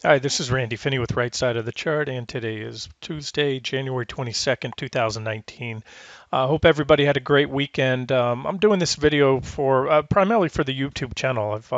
Hi, this is Randy Finney with Right Side of the Chart, and today is Tuesday, January 22nd, 2019. I hope everybody had a great weekend. I'm doing this video for primarily for the YouTube channel. I've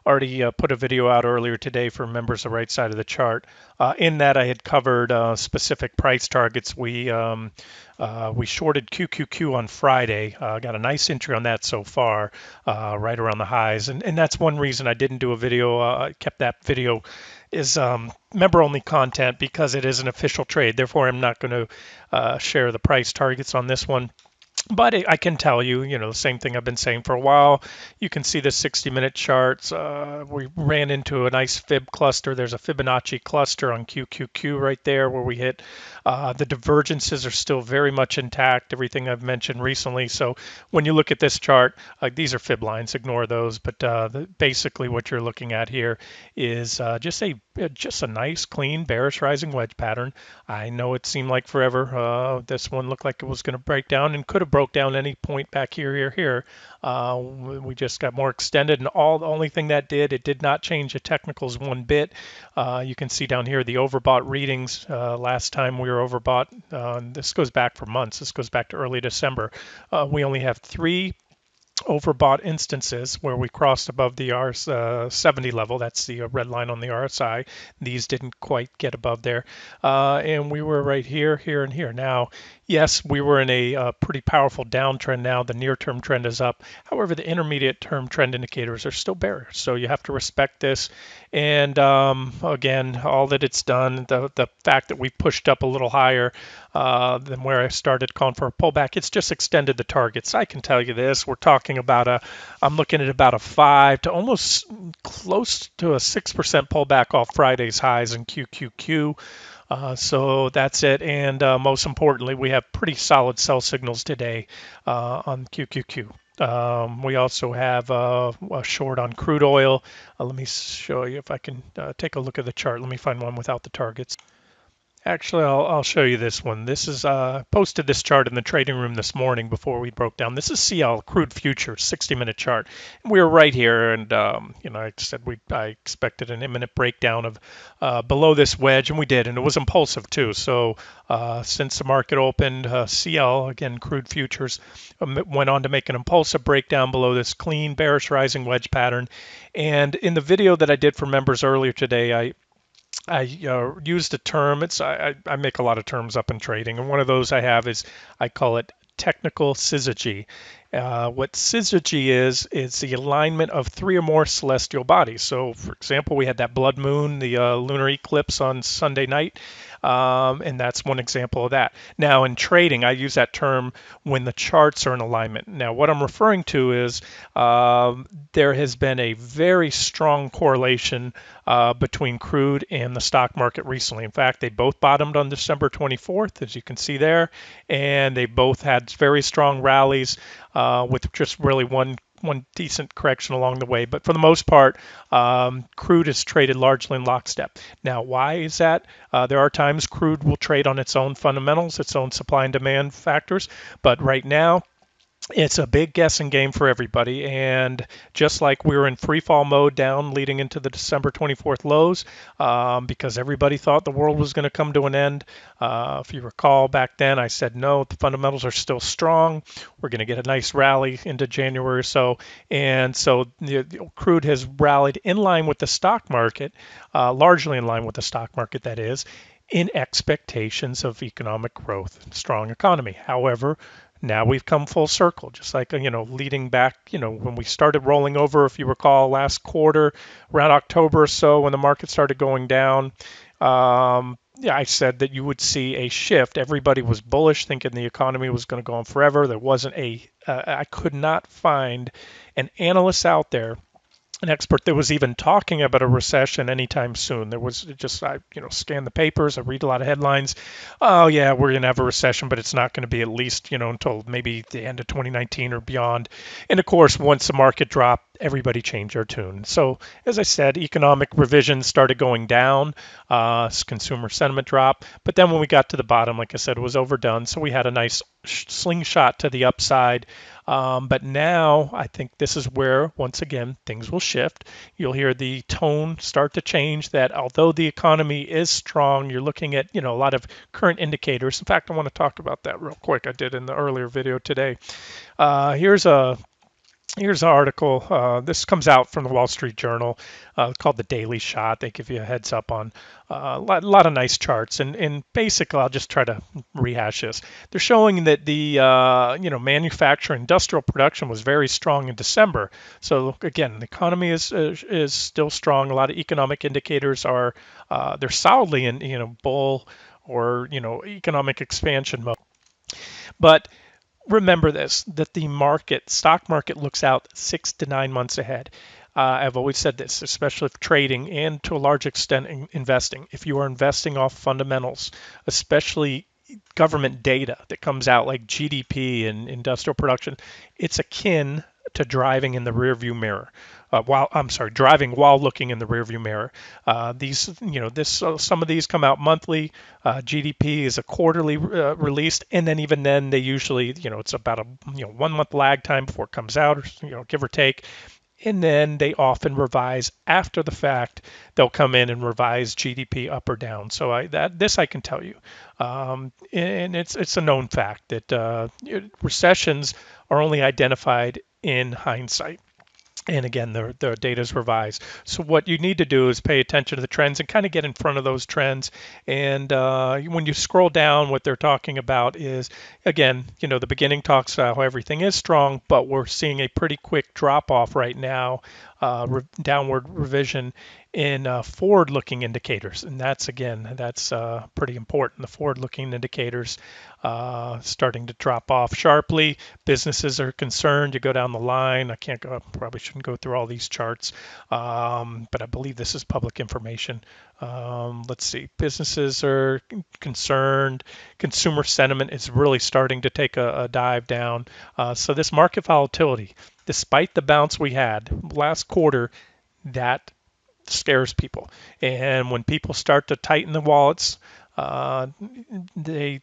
already put a video out earlier today for members of Right Side of the Chart. In that, I had covered specific price targets. We shorted QQQ on Friday. Got a nice entry on that so far, right around the highs, and that's one reason I didn't do a video. I kept that video is member only content because it is an official trade. Therefore, I'm not going to share the price targets on this one. But I can tell you, the same thing I've been saying for a while. You can see the 60-minute charts. We ran into a nice fib cluster. There's a Fibonacci cluster on QQQ right there where we hit. The divergences are still very much intact, everything I've mentioned recently. So when you look at this chart, these are fib lines, ignore those. But basically what you're looking at here is just a nice, clean, bearish rising wedge pattern. I know it seemed like forever. This one looked like it was going to break down and could have broke down any point back here. We just got more extended, and the only thing that it did not change the technicals one bit. You can see down here the overbought readings. Last time we were overbought, this goes back for months. This goes back to early December. We only have three overbought instances where we crossed above the R70 level. That's the red line on the RSI. These didn't quite get above there. And we were right here, here, and here. Now, yes, we were in a pretty powerful downtrend now. The near-term trend is up. However, the intermediate-term trend indicators are still bearish. So you have to respect this. And again, all that it's done, the fact that we pushed up a little higher than where I started calling for a pullback, it's just extended the targets. I can tell you this, we're talking about I'm looking at about a 5 to almost close to a 6% pullback off Friday's highs in QQQ. So that's it. And most importantly, we have pretty solid sell signals today on QQQ. We also have a short on crude oil. Let me show you if I can take a look at the chart. Let me find one without the targets. Actually, I'll show you this one. This is posted this chart in the trading room this morning before we broke down. This is CL crude futures 60-minute chart. And we were right here, and I said I expected an imminent breakdown of below this wedge, and we did, and it was impulsive too. So since the market opened, CL again crude futures went on to make an impulsive breakdown below this clean bearish rising wedge pattern. And in the video that I did for members earlier today, I used a term. I make a lot of terms up in trading, and one of those I have is I call it technical syzygy. What syzygy is the alignment of three or more celestial bodies. So, for example, we had that blood moon, the lunar eclipse on Sunday night, and that's one example of that. Now, in trading, I use that term when the charts are in alignment. Now, what I'm referring to is there has been a very strong correlation between crude and the stock market recently. In fact, they both bottomed on December 24th, as you can see there, and they both had very strong rallies with just really one decent correction along the way. But for the most part, crude is traded largely in lockstep. Now, why is that? There are times crude will trade on its own fundamentals, its own supply and demand factors. But right now, it's a big guessing game for everybody. And just like we were in free fall mode down leading into the December 24th lows, because everybody thought the world was going to come to an end. If you recall back then, I said, no, the fundamentals are still strong. We're going to get a nice rally into January or so. And so the crude has rallied in line with the stock market, largely in line with the stock market, that is, in expectations of economic growth, strong economy. However, now we've come full circle, just like, leading back, when we started rolling over, if you recall, last quarter, around October or so, when the market started going down, yeah, I said that you would see a shift. Everybody was bullish, thinking the economy was going to go on forever. There wasn't I could not find an analyst out there, an expert that was even talking about a recession anytime soon. There was just, I scan the papers, I read a lot of headlines. Oh yeah, we're going to have a recession, but it's not going to be at least, until maybe the end of 2019 or beyond. And of course, once the market dropped, everybody changed their tune. So as I said, economic revisions started going down, consumer sentiment dropped. But then when we got to the bottom, like I said, it was overdone. So we had a nice slingshot to the upside But now I think this is where, once again, things will shift. You'll hear the tone start to change that although the economy is strong, you're looking at, a lot of current indicators. In fact, I want to talk about that real quick. I did in the earlier video today. Here's a Here's an article. This comes out from the Wall Street Journal, called The Daily Shot. They give you a heads up on lot of nice charts. And basically, I'll just try to rehash this. They're showing that the manufacturing industrial production was very strong in December. So again, the economy is still strong. A lot of economic indicators are they're solidly in bull or economic expansion mode. But remember this, that the stock market looks out 6 to 9 months ahead. I've always said this, especially with trading and to a large extent investing. If you are investing off fundamentals, especially government data that comes out like GDP and industrial production, it's akin to driving in the rearview mirror. Driving while looking in the rearview mirror. Some of these come out monthly. GDP is a quarterly released, and then even then, they usually, it's about a 1 month lag time before it comes out, or give or take. And then they often revise after the fact. They'll come in and revise GDP up or down. So this I can tell you, and it's a known fact that recessions are only identified in hindsight. And again, the data is revised. So what you need to do is pay attention to the trends and kind of get in front of those trends. And when you scroll down, what they're talking about is, again, the beginning talks about how everything is strong, but we're seeing a pretty quick drop off right now, downward revision in forward-looking indicators. And that's pretty important. The forward-looking indicators starting to drop off sharply. Businesses are concerned. You go down the line. Probably shouldn't go through all these charts, but I believe this is public information. Let's see. Businesses are concerned. Consumer sentiment is really starting to take a dive down. So this market volatility, despite the bounce we had last quarter, that scares people. And when people start to tighten the wallets, they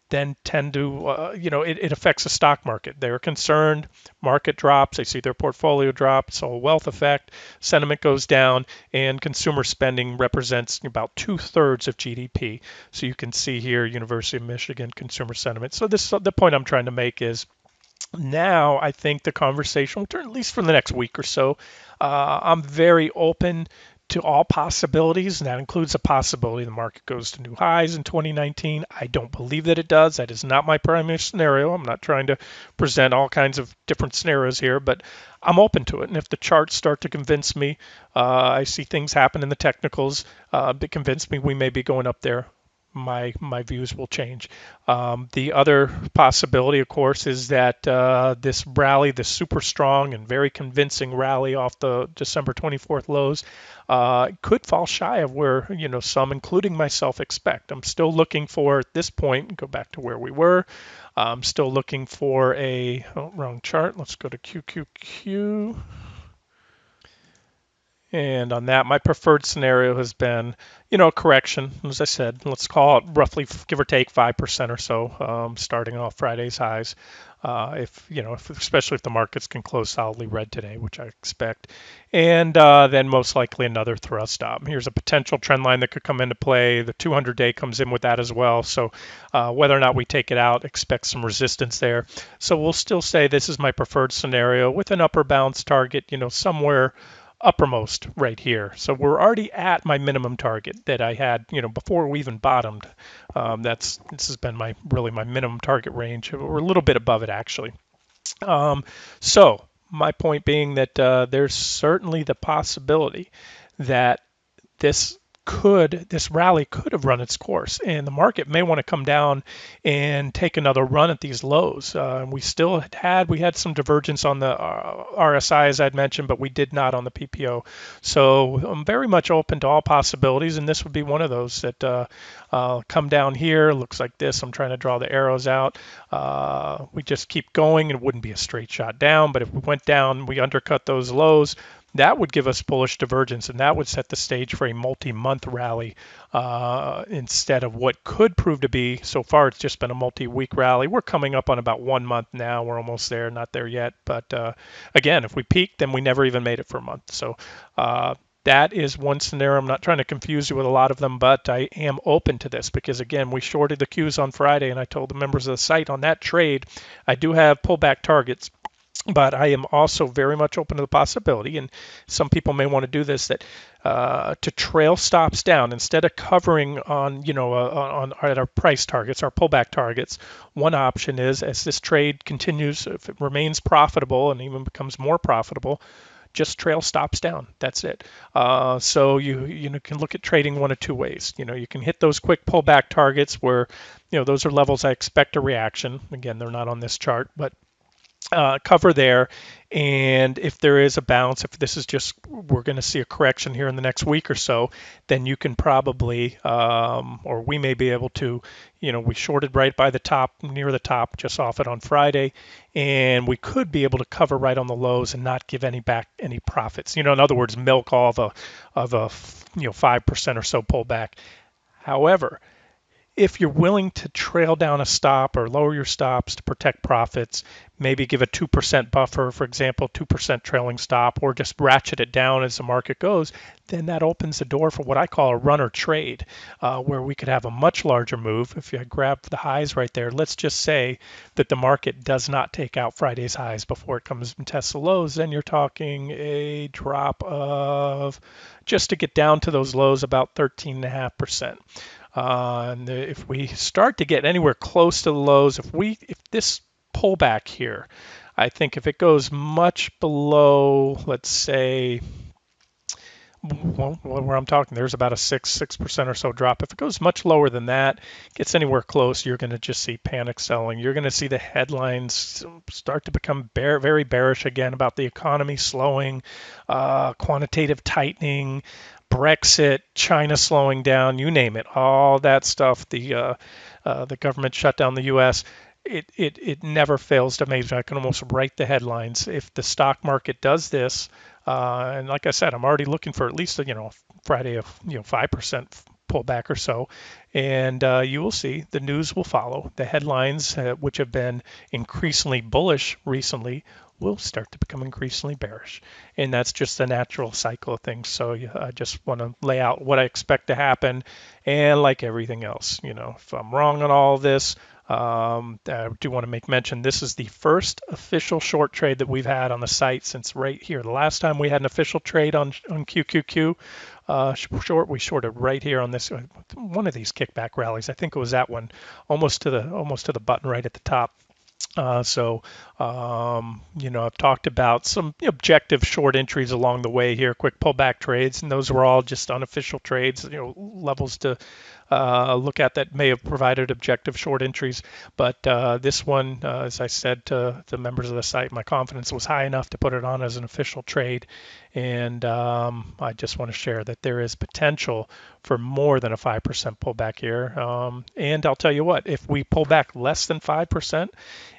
then tend to, it affects the stock market. They're concerned, market drops, they see their portfolio drop, so a wealth effect, sentiment goes down, and consumer spending represents about 2/3 of GDP. So you can see here, University of Michigan consumer sentiment. So the point I'm trying to make is, now I think the conversation will turn, at least for the next week or so. I'm very open to all possibilities, and that includes the possibility the market goes to new highs in 2019. I don't believe that it does. That is not my primary scenario. I'm not trying to present all kinds of different scenarios here, but I'm open to it. And if the charts start to convince me, I see things happen in the technicals that convince me we may be going up there, my views will change. The other possibility, of course, is that this rally, this super strong and very convincing rally off the December 24th lows, could fall shy of where some, including myself, expect. I'm still looking for, at this point, go back to where we were. I'm still looking for wrong chart. Let's go to QQQ. And on that, my preferred scenario has been, a correction. As I said, let's call it roughly, give or take 5% or so, starting off Friday's highs. Especially if the markets can close solidly red today, which I expect, and then most likely another thrust up. Here's a potential trend line that could come into play. The 200-day comes in with that as well. So whether or not we take it out, expect some resistance there. So we'll still say this is my preferred scenario with an upper bounce target, somewhere uppermost right here. So we're already at my minimum target that I had, before we even bottomed. This has been my minimum target range. We're a little bit above it actually. So my point being that there's certainly the possibility that this rally could have run its course, and the market may want to come down and take another run at these lows. We had some divergence on the RSI, as I'd mentioned, but we did not on the PPO. So I'm very much open to all possibilities, and this would be one of those that come down here. Looks like this. I'm trying to draw the arrows out. We just keep going. It wouldn't be a straight shot down, but if we went down, we undercut those lows, that would give us bullish divergence, and that would set the stage for a multi-month rally instead of what could prove to be, so far it's just been a multi-week rally. We're coming up on about 1 month now. We're almost there, not there yet. But again, if we peak, then we never even made it for a month. So that is one scenario. I'm not trying to confuse you with a lot of them, but I am open to this because, again, we shorted the Qs on Friday, and I told the members of the site on that trade, I do have pullback targets. But I am also very much open to the possibility, and some people may want to do this, that to trail stops down instead of covering on, on at our price targets, our pullback targets. One option is, as this trade continues, if it remains profitable and even becomes more profitable, just trail stops down. That's it. So you can look at trading one of two ways. You can hit those quick pullback targets where, those are levels I expect a reaction. Again, they're not on this chart, but cover there. And if there is a bounce, if this is just, we're going to see a correction here in the next week or so, then you can probably, or we may be able to, we shorted right by the top, near the top, just off it on Friday, and we could be able to cover right on the lows and not give any profits. In other words, milk all of a 5% or so pullback. However, if you're willing to trail down a stop or lower your stops to protect profits, maybe give a 2% buffer, for example, 2% trailing stop, or just ratchet it down as the market goes, then that opens the door for what I call a runner trade, where we could have a much larger move. If you grab the highs right there, let's just say that the market does not take out Friday's highs before it comes and tests the lows, then you're talking a drop of, just to get down to those lows, about 13.5%. And if we start to get anywhere close to the lows, if this pullback here, I think if it goes much below, let's say, well, where I'm talking, there's about a 6% or so drop. If it goes much lower than that, gets anywhere close, you're going to just see panic selling. You're going to see the headlines start to become very bearish again about the economy slowing, quantitative tightening, Brexit, China slowing down, you name it, all that stuff. The government shut down the U.S. It never fails to amaze me. I can almost write the headlines. If the stock market does this, and like I said, I'm already looking for at least Friday of 5% pullback or so, and you will see the news will follow. The headlines, which have been increasingly bullish recently, will start to become increasingly bearish, and that's just the natural cycle of things. So I just want to lay out what I expect to happen, and like everything else, if I'm wrong on all of this, I do want to make mention, this is the first official short trade that we've had on the site since right here. The last time we had an official trade on QQQ short, we shorted right here on this one of these kickback rallies. I think it was that one, almost to the button right at the top. I've talked about some objective short entries along the way here, quick pullback trades, and those were all just unofficial trades, levels to look at that may have provided objective short entries. But this one, as I said to the members of the site, my confidence was high enough to put it on as an official trade. And I just want to share that there is potential for more than a 5% pullback here. And I'll tell you what, if we pull back less than 5%,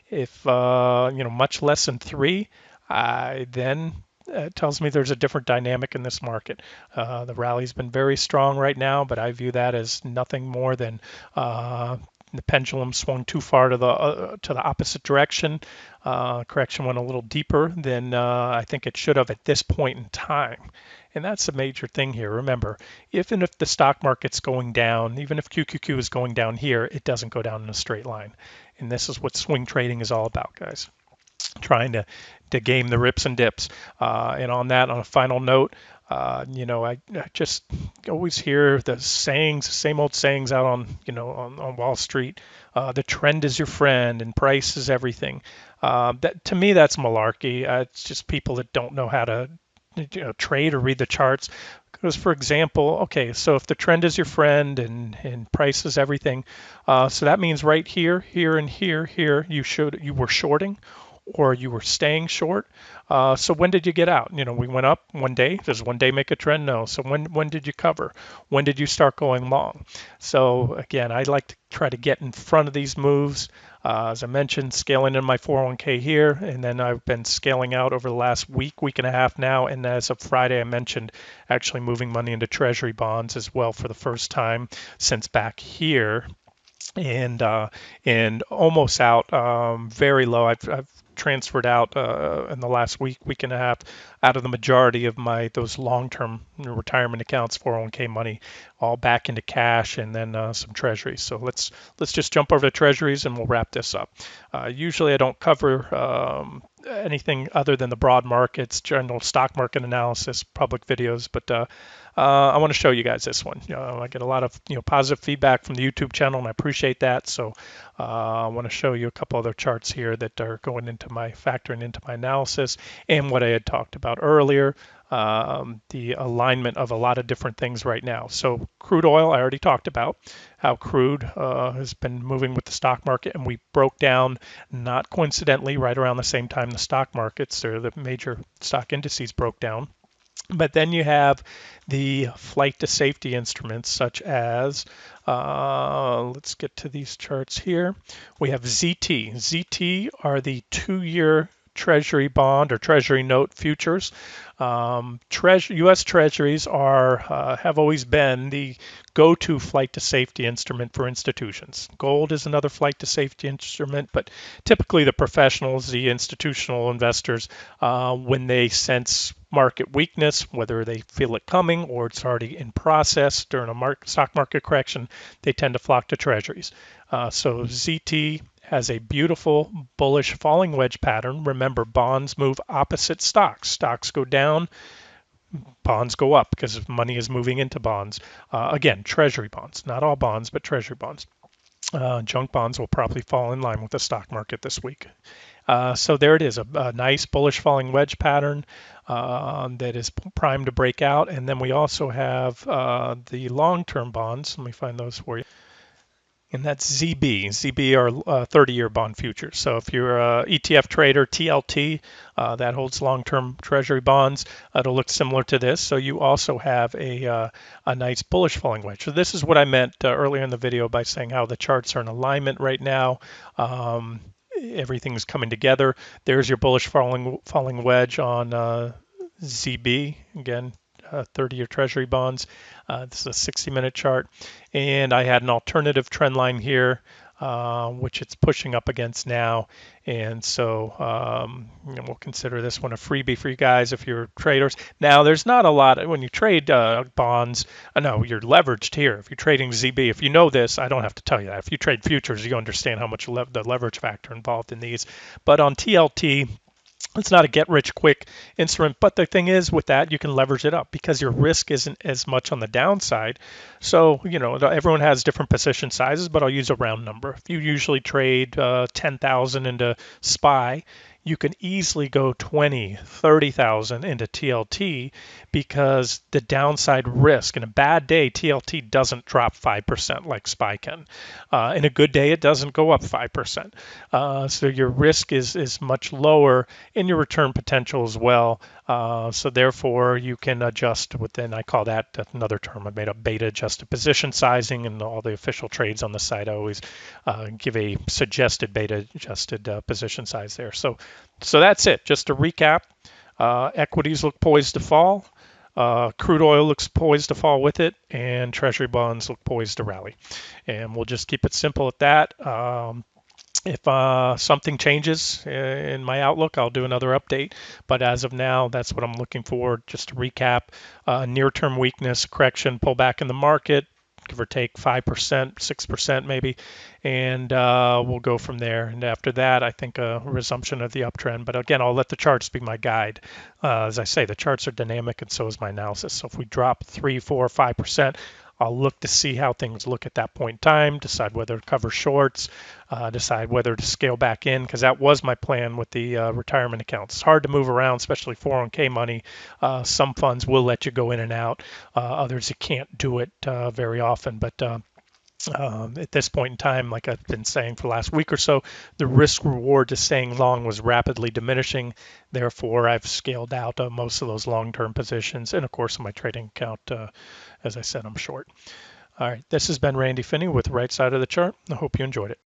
if much less than 3, then it tells me there's a different dynamic in this market. The rally's been very strong right now, but I view that as nothing more than the pendulum swung too far to the opposite direction. Correction went a little deeper than I think it should have at this point in time. And that's a major thing here. Remember, if the stock market's going down, even if QQQ is going down here, it doesn't go down in a straight line. And this is what swing trading is all about, guys. Trying to game the rips and dips. And on a final note, I just always hear the same old sayings out on Wall Street. The trend is your friend and price is everything. That to me, that's malarkey. It's just people that don't know how to trade or read the charts. Because, for example, okay, so if the trend is your friend and price is everything, so that means right here, and here, you were shorting. or you were staying short. So when did you get out? You know, we went up one day. Does one day make a trend? No. So when did you cover? When did you start going long? So again, I like to try to get in front of these moves. As I mentioned, scaling in my 401k here, and then I've been scaling out over the last week and a half now. And as of Friday, I mentioned actually moving money into Treasury bonds as well for the first time since back here, and almost out, very low. I've transferred out in the last week and a half, out of the majority of those long-term retirement accounts, 401k money, all back into cash, and then some treasuries. So let's just jump over to treasuries and we'll wrap this up. Usually I don't cover anything other than the broad markets, general stock market analysis, public videos, but I want to show you guys this one. I get a lot of positive feedback from the YouTube channel, and I appreciate that. So I want to show you a couple other charts here that are going into factoring into my analysis, and what I had talked about earlier, the alignment of a lot of different things right now. So crude oil, I already talked about how crude has been moving with the stock market, and we broke down, not coincidentally, right around the same time the stock markets or the major stock indices broke down. But then you have the flight to safety instruments, such as, let's get to these charts here. We have ZT. ZT are the 2-year Treasury bond or Treasury note futures. U.S. Treasuries have always been the go-to flight to safety instrument for institutions. Gold is another flight to safety instrument, but typically the professionals, the institutional investors, when they sense market weakness, whether they feel it coming or it's already in process during a stock market correction, they tend to flock to treasuries. So ZT has a beautiful bullish falling wedge pattern. Remember, bonds move opposite stocks. Stocks go down, bonds go up because money is moving into bonds. Again, treasury bonds, not all bonds, but treasury bonds. Junk bonds will probably fall in line with the stock market this week. So there it is, a nice bullish falling wedge pattern that is primed to break out. And then we also have the long-term bonds. Let me find those for you. And that's ZB. ZB are 30-year bond futures. So if you're a ETF trader, TLT, that holds long-term treasury bonds, it'll look similar to this. So you also have a nice bullish falling wedge. So this is what I meant earlier in the video by saying how the charts are in alignment right now. Everything's coming together. There's your bullish falling wedge on ZB. Again, 30-year treasury bonds. This is a 60-minute chart. And I had an alternative trend line here, which it's pushing up against now. And so we'll consider this one a freebie for you guys if you're traders. Now, there's not a lot when you trade bonds. No, you're leveraged here. If you're trading ZB, if you know this, I don't have to tell you that. If you trade futures, you understand how much the leverage factor involved in these. But on TLT, it's not a get-rich-quick instrument, but the thing is with that, you can leverage it up because your risk isn't as much on the downside. So, everyone has different position sizes, but I'll use a round number. If you usually trade 10,000 into SPY, you can easily go 20, 30,000 into TLT because the downside risk, in a bad day, TLT doesn't drop 5% like SPY can. In a good day, it doesn't go up 5%. So your risk is much lower and your return potential as well. So therefore, you can adjust within, I call that another term I made up, beta adjusted position sizing, and all the official trades on the site I always give a suggested beta adjusted position size there. So that's it. Just to recap, equities look poised to fall. Crude oil looks poised to fall with it, and treasury bonds look poised to rally. And we'll just keep it simple at that. If something changes in my outlook, I'll do another update. But as of now, that's what I'm looking for. Just to recap, near-term weakness, correction, pullback in the market, give or take 5%, 6% maybe, and we'll go from there. And after that, I think a resumption of the uptrend. But again, I'll let the charts be my guide. As I say, the charts are dynamic, and so is my analysis. So if we drop 3, 4, 5%, I'll look to see how things look at that point in time, decide whether to cover shorts, decide whether to scale back in, because that was my plan with the retirement accounts. It's hard to move around, especially 401k money. Some funds will let you go in and out. Others, you can't do it very often. But At this point in time, like I've been saying for the last week or so, the risk reward to staying long was rapidly diminishing. Therefore, I've scaled out most of those long-term positions. And of course, in my trading account, as I said, I'm short. All right, this has been Randy Finney with Right Side of the Chart. I hope you enjoyed it.